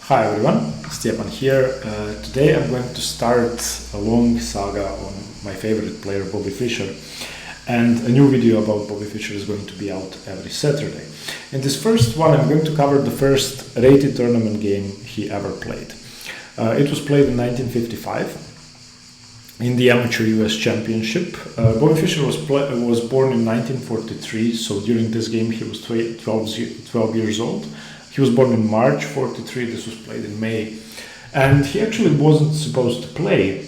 Hi everyone, Stepan here. Today I'm going to start a long saga on my favorite player Bobby Fischer, and a new video about Bobby Fischer is going to be out every Saturday. In this first one I'm going to cover the first rated tournament game he ever played. It was played in 1955 in the Amateur US Championship. Bobby Fischer was born in 1943, so during this game he was 12 years old. He was born in March 43, this was played in May. And he actually wasn't supposed to play.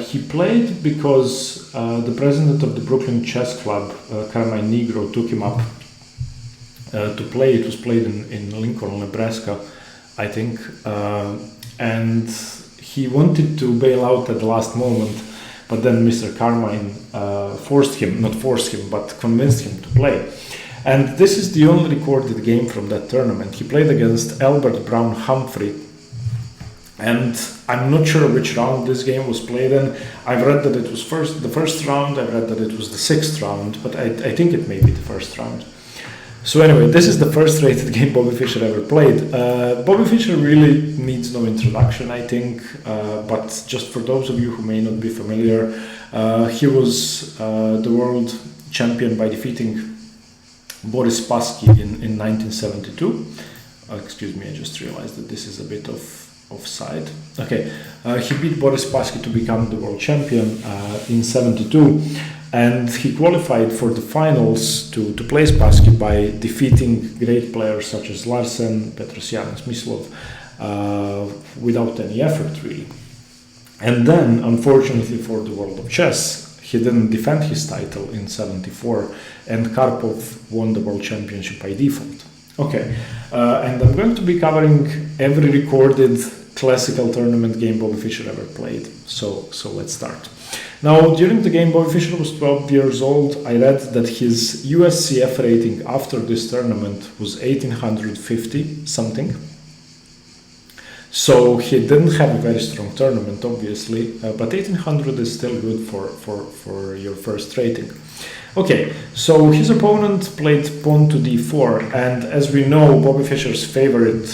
He played because the president of the Brooklyn Chess Club, Carmine Negro, took him up to play. It was played in Lincoln, Nebraska, I think. And he wanted to bail out at the last moment, but then Mr. Carmine convinced him to play. And this is the only recorded game from that tournament. He played against Albert Brown Humphrey, and I'm not sure which round this game was played in. I've read that it was the first round, I've read that it was the sixth round, but I think it may be the first round. So anyway, this is the first rated game Bobby Fischer ever played. Bobby Fischer really needs no introduction, I think, but just for those of you who may not be familiar, he was the world champion by defeating Boris Spassky in 1972. Excuse me, I just realized that this is a bit offside. Okay, he beat Boris Spassky to become the world champion in 72, and he qualified for the finals to play Spassky by defeating great players such as Larsen, Petrosyan, and Smyslov without any effort really. And then, unfortunately for the world of chess, he didn't defend his title in 74, and Karpov won the world championship by default. Okay, and I'm going to be covering every recorded classical tournament game Bobby Fischer ever played. So let's start. Now, during the game, Bobby Fischer was 12 years old. I read that his USCF rating after this tournament was 1850 something. So he didn't have a very strong tournament, obviously, but 1800 is still good for your first rating. Okay, so his opponent played pawn to d4, and as we know, Bobby Fischer's favorite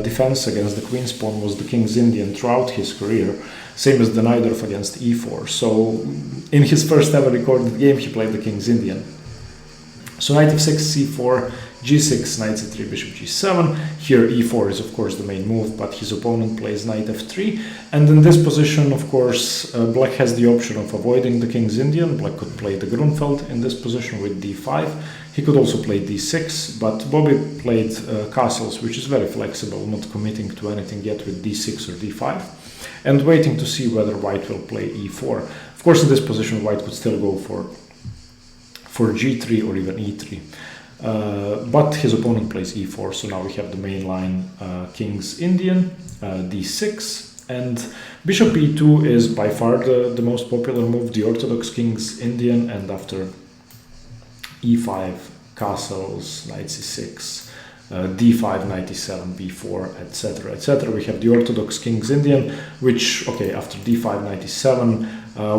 defense against the queen's pawn was the king's Indian throughout his career, same as the Najdorf against e4. So in his first ever recorded game, he played the king's Indian. So knight f6, c4, g6, knight c3, bishop g7. Here e4 is of course the main move, but his opponent plays knight f3. And in this position, of course, black has the option of avoiding the king's Indian. Black could play the Grunfeld in this position with d5. He could also play d6, but Bobby played castles, which is very flexible, not committing to anything yet with d6 or d5, and waiting to see whether white will play e4. Of course, in this position, white could still go for g3 or even e3. But his opponent plays e4, so now we have the main line king's Indian, d6, and bishop e2 is by far the most popular move, the orthodox king's Indian, and after e5, castles, knight c6, d5, knight e7, b4, etc., etc. We have the orthodox king's Indian, which, okay, after d5, knight e7,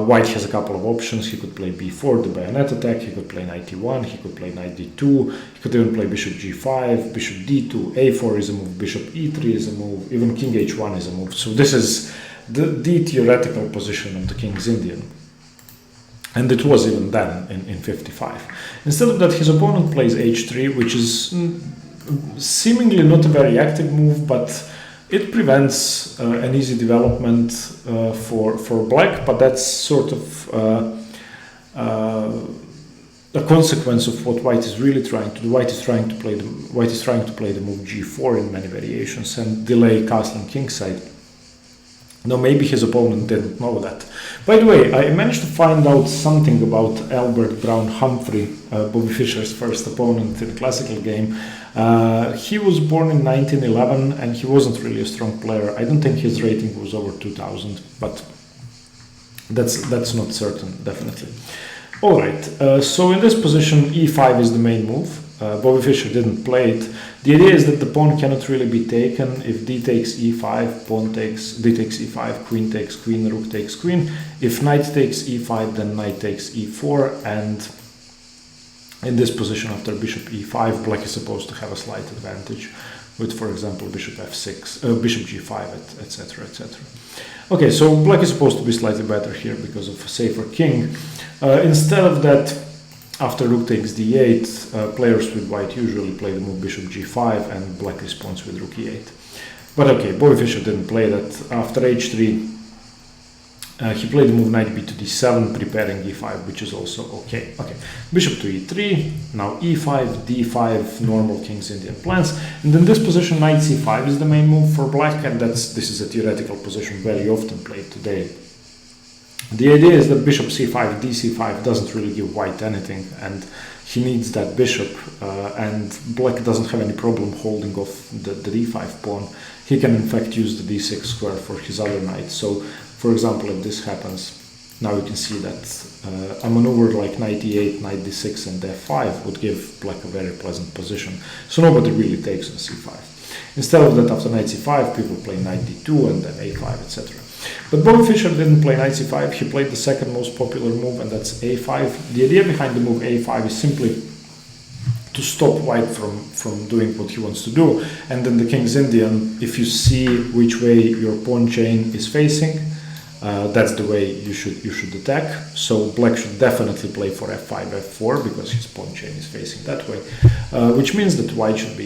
white has a couple of options. He could play b4, the bayonet attack, he could play knight e1, he could play knight d2, he could even play bishop g5, bishop d2, a4 is a move, bishop e3 is a move, even king h1 is a move. So this is the theoretical position of the king's Indian. And it was even then in 55. Instead of that, his opponent plays h3, which is seemingly not a very active move, but it prevents an easy development for black, but that's sort of a consequence of what white is really trying to do. White is trying to play the move g4 in many variations and delay castling kingside. Now, maybe his opponent didn't know that. By the way, I managed to find out something about Albert Brown Humphrey, Bobby Fischer's first opponent in a classical game. He was born in 1911 and he wasn't really a strong player. I don't think his rating was over 2000, but that's not certain, definitely. Alright, so in this position, e5 is the main move. Bobby Fischer didn't play it. The idea is that the pawn cannot really be taken. If d takes e5, d takes e5, queen takes queen, rook takes queen. If knight takes e5, then knight takes e4, and in this position after bishop e5, black is supposed to have a slight advantage with, for example, bishop f6, bishop g5, etc., etc. Okay, so black is supposed to be slightly better here because of a safer king. Instead of that, after rook takes d8, players with white usually play the move bishop g5, and black responds with rook e8. But okay, Bobby Fischer didn't play that. After h3, he played the move knight b to d7, preparing e5, which is also okay. Okay, bishop to e3, now e5, d5, normal King's Indian plans. And in this position, knight c5 is the main move for black, and this is a theoretical position very often played today. The idea is that bishop c5, dc5 doesn't really give white anything, and he needs that bishop, and black doesn't have any problem holding off the d5 pawn. He can in fact use the d6 square for his other knight. So, for example, if this happens, now you can see that a maneuver like knight e8, knight d6 and f5 would give black a very pleasant position. So nobody really takes on c5. Instead of that, after knight c5, people play knight d2 and then a5, etc. But Bobby Fischer didn't play knight c5, he played the second most popular move, and that's a5. The idea behind the move a5 is simply to stop white from doing what he wants to do. And then the King's Indian, if you see which way your pawn chain is facing, that's the way you should attack. So black should definitely play for f5, f4, because his pawn chain is facing that way, which means that white should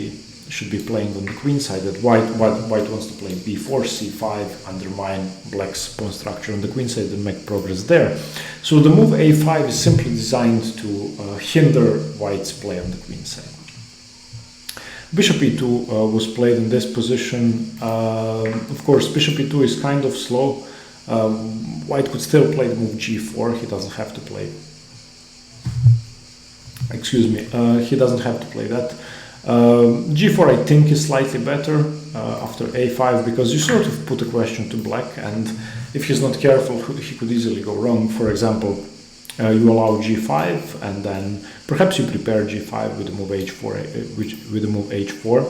be playing on the queen side. That white wants to play b4, c5, undermine black's pawn structure on the queen side and make progress there. So the move a5 is simply designed to hinder white's play on the queen side. Bishop e2 was played in this position. Of course, bishop e2 is kind of slow. White could still play the move g4. He doesn't have to play. Excuse me. He doesn't have to play that. G4 I think is slightly better after a5, because you sort of put a question to black, and if he's not careful, he could easily go wrong. For example, you allow g5, and then perhaps you prepare g5 with the move h4, with the move h4,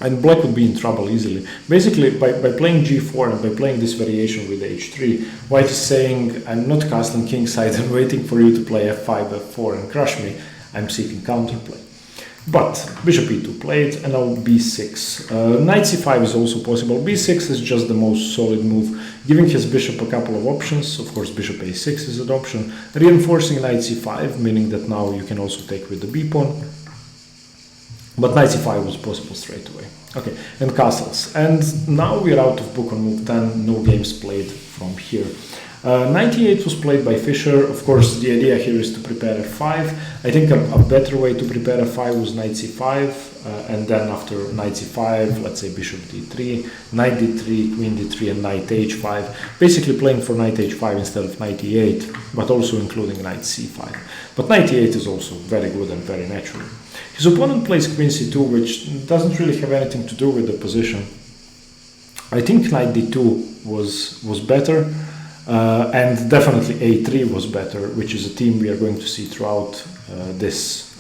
and black would be in trouble easily. Basically, by playing g4 and by playing this variation with h3, white is saying, I'm not castling kingside and waiting for you to play f5, f4 and crush me. I'm seeking counterplay. But bishop e2 played, and now b6. Knight c5 is also possible. b6 is just the most solid move, giving his bishop a couple of options. Of course, bishop a6 is an option, reinforcing knight c5, meaning that now you can also take with the b pawn. But knight c5 was possible straight away. Okay, and castles. And now we're out of book on move 10, no games played from here. Knight e8 was played by Fischer. Of course, the idea here is to prepare f5. I think a better way to prepare f5 was knight c5, and then after knight c5, let's say bishop d3, knight d3, queen d3, and knight h5. Basically playing for knight h5 instead of knight e8, but also including knight c5. But knight e8 is also very good and very natural. His opponent plays queen c2, which doesn't really have anything to do with the position. I think knight d2 was better. And definitely a3 was better, which is a theme we are going to see throughout this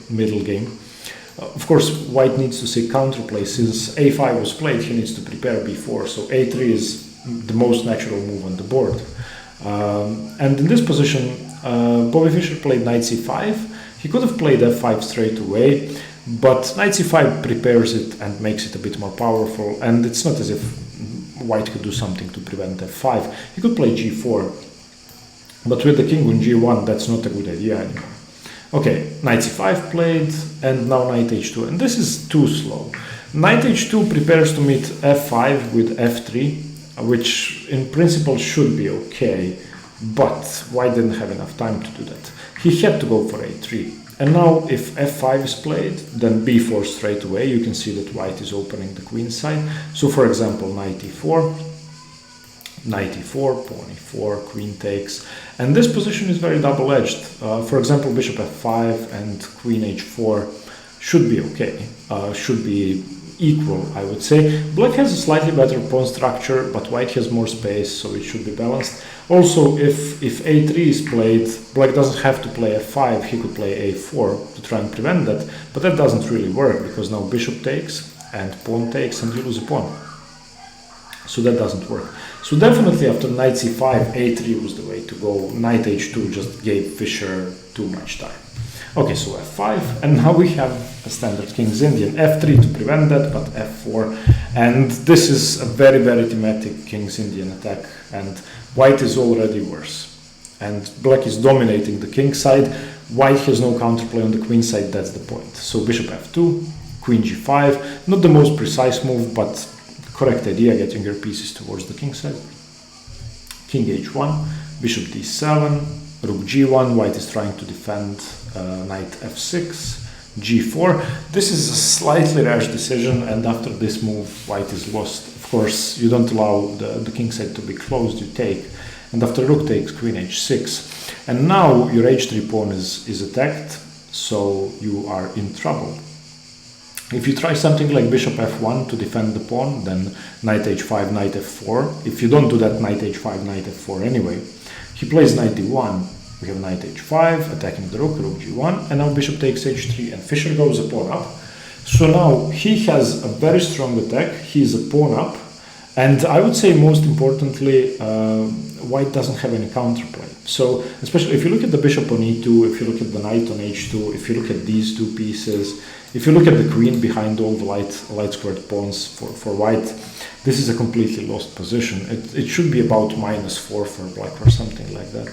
middle game. Of course, white needs to see counterplay. Since a5 was played, he needs to prepare b4, so a3 is the most natural move on the board. And in this position, Bobby Fischer played knight c5. He could have played f5 straight away, but knight c5 prepares it and makes it a bit more powerful, and it's not as if white could do something to prevent f5. He could play g4, but with the king on g1, that's not a good idea anymore. Okay, knight c5 played, and now knight h2, and this is too slow. Knight h2 prepares to meet f5 with f3, which in principle should be okay, but white didn't have enough time to do that. He had to go for a3. And now if f5 is played, then b4 straight away. You can see that white is opening the queen side. So for example, knight e4, pawn e4, queen takes. And this position is very double-edged. For example, bishop f5 and queen h4 should be okay, should be equal, I would say. Black has a slightly better pawn structure, but white has more space, so it should be balanced. Also, if a3 is played, black doesn't have to play f5, he could play a4 to try and prevent that, but that doesn't really work, because now bishop takes, and pawn takes, and you lose a pawn. So that doesn't work. So definitely after knight c5, a3 was the way to go. Knight h2 just gave Fischer too much time. Okay, so f5, and now we have a standard King's Indian. f3 to prevent that, but f4, and this is a very, very thematic King's Indian attack, and white is already worse. And black is dominating the king side. White has no counterplay on the queen side, that's the point. So bishop f2, queen g5, not the most precise move, but correct idea, getting your pieces towards the king side. King h1, bishop d7, rook g1, white is trying to defend knight f6, g4. This is a slightly rash decision, and after this move, white is lost. Of course, you don't allow the king side to be closed, you take. And after rook takes, queen h6. And now your h3 pawn is attacked, so you are in trouble. If you try something like bishop f1 to defend the pawn, then knight h5, knight f4. If you don't do that, knight h5, knight f4 anyway. He plays knight d1. We have knight h5, attacking the rook, rook g1, and now bishop takes h3, and Fischer goes a pawn up. So now he has a very strong attack, he's a pawn up, and I would say most importantly, white doesn't have any counterplay. So especially if you look at the bishop on e2, if you look at the knight on h2, if you look at these two pieces, if you look at the queen behind all the light squared pawns for white, this is a completely lost position. It should be about -4 for black or something like that.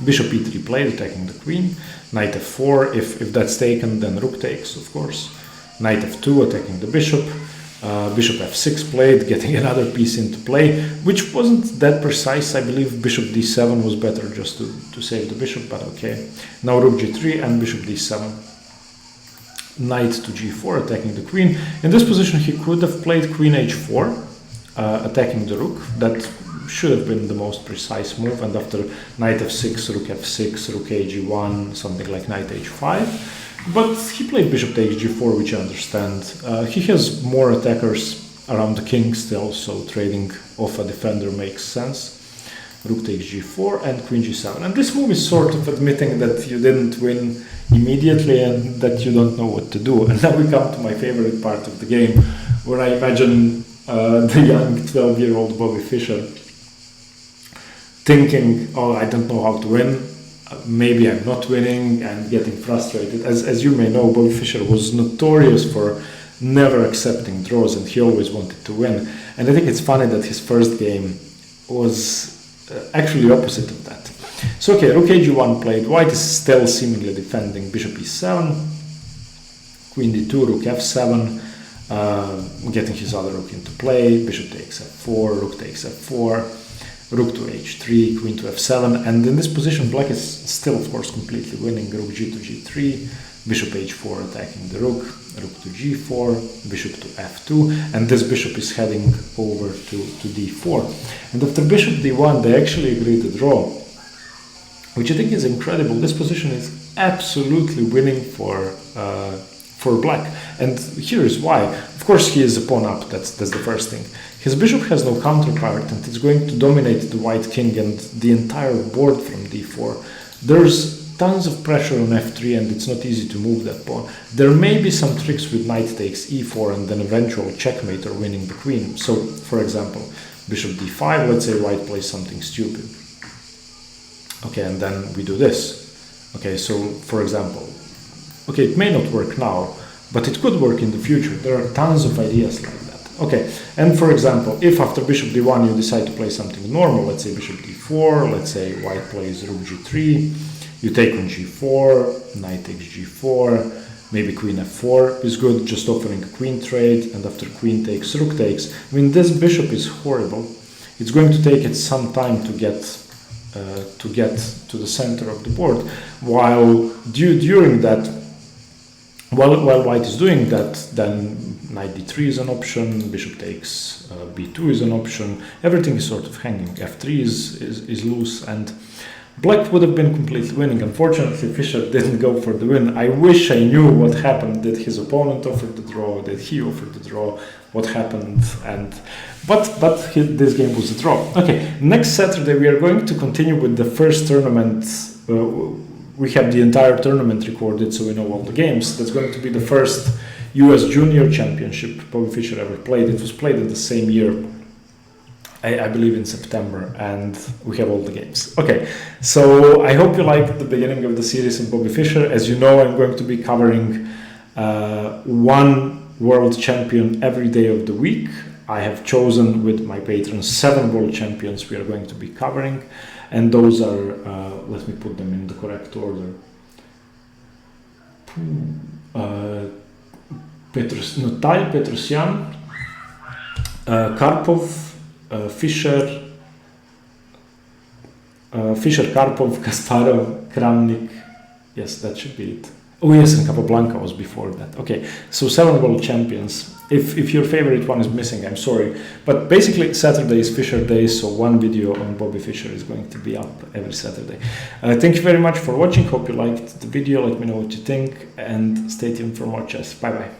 Bishop e3 played, attacking the queen. Knight f4, if that's taken, then rook takes, of course. Knight f2, attacking the bishop. Bishop f6 played, getting another piece into play, which wasn't that precise. I believe bishop d7 was better just to save the bishop, but okay. Now rook g3 and bishop d7. Knight to g4, attacking the queen. In this position, he could have played queen h4, attacking the rook. That should have been the most precise move. And after knight f6, rook f6, rook ag1, something like knight h5. But he played bishop takes g4, which I understand. He has more attackers around the king still, so trading off a defender makes sense. Rook takes g4 and queen g7. And this move is sort of admitting that you didn't win immediately and that you don't know what to do. And now we come to my favorite part of the game, where I imagine the young 12-year-old Bobby Fischer thinking, oh, I don't know how to win. Maybe I'm not winning, and getting frustrated. As you may know, Bobby Fischer was notorious for never accepting draws, and he always wanted to win. And I think it's funny that his first game was actually opposite of that. So okay, rook ag1 played. White is still seemingly defending. Bishop e7, queen d2, rook f7, getting his other rook into play. Bishop takes f4, rook takes f4. Rook to h3, queen to f7, and in this position black is still of course completely winning. Rook g to g3, bishop h4 attacking the rook, rook to g4, bishop to f2, and this bishop is heading over to d4. And after bishop d1 they actually agree to draw, which I think is incredible. This position is absolutely winning for black, and here is why. Of course he is a pawn up, that's the first thing. His bishop has no counterpart, and it's going to dominate the white king and the entire board from d4. There's tons of pressure on f3, and it's not easy to move that pawn. There may be some tricks with knight takes e4 and then eventual checkmate or winning the queen. So, for example, bishop d5, let's say white plays something stupid. Okay, and then we do this. Okay, so, for example, okay, it may not work now, but it could work in the future. There are tons of ideas like that. Okay, and for example, if after bishop d1 you decide to play something normal, let's say bishop d4, let's say white plays rook g3, you take on g4, knight takes g4, maybe queen f4 is good, just offering a queen trade, and after queen takes, rook takes. I mean, this bishop is horrible. It's going to take it some time to get to the center of the board, while during that, while white is doing that, then knight d3 is an option, bishop takes b2 is an option, everything is sort of hanging, f3 is loose, and black would have been completely winning. Unfortunately, Fischer didn't go for the win. I wish I knew what happened. Did his opponent offer the draw? Did he offer the draw? What happened? But this game was a draw. Okay, next Saturday we are going to continue with the first tournament. We have the entire tournament recorded, so we know all the games. That's going to be the first US Junior Championship Bobby Fischer ever played. It was played in the same year I believe in September, and we have all the games. Okay, so I hope you liked the beginning of the series on Bobby Fischer. As you know, I'm going to be covering one world champion every day of the week. I have chosen with my patrons 7 world champions we are going to be covering, and those are, let me put them in the correct order. Petrosyan, Karpov, Fischer, Karpov, Kasparov, Kramnik. Yes, that should be it. Oh yes, and Capablanca was before that. Okay, so 7 world champions. If your favorite one is missing, I'm sorry. But basically, Saturday is Fischer Day, so one video on Bobby Fischer is going to be up every Saturday. Thank you very much for watching. Hope you liked the video. Let me know what you think, and stay tuned for more chess. Bye bye.